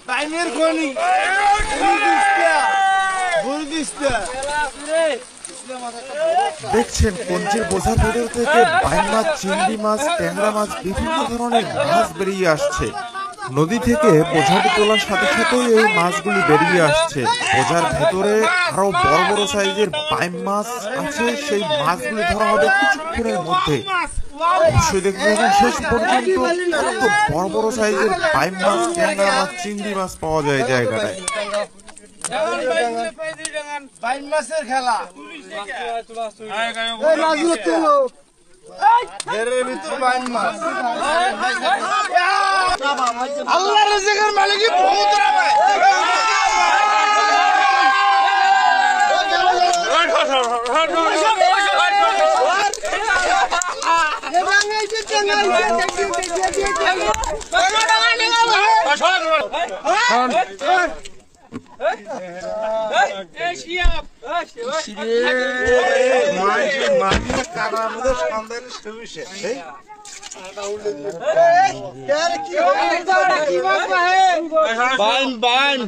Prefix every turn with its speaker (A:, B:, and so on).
A: টাইমের খনি
B: দেখছেন কঞ্চির বোঝার ভেতর থেকে বাইন মাছ, চিংড়ি মাছ, ট্যাংরা মাছ, বিভিন্ন ধরনের মাছ বেরিয়ে আসছে। নদী থেকে বোঝাটি তোলার সাথে সাথেই এই মাছগুলি বেরিয়ে আসছে। বোঝার ভেতরে আরো বড় বড় সাইজের বাইন মাছ আছে, সেই মাছগুলি ধরা হবে কিছুক্ষণের মধ্যে। অবশ্যই দেখতে থাকুন শেষ পর্যন্ত কত বড় বড় সাইজের বাইন মাছ, ট্যাংরা মাছ, চিংড়ি মাছ পাওয়া যায় এই জায়গাটায়।
A: বাইন মাছের খেলা আল্লাহ রিজিকের মালিকই বহুত বাইন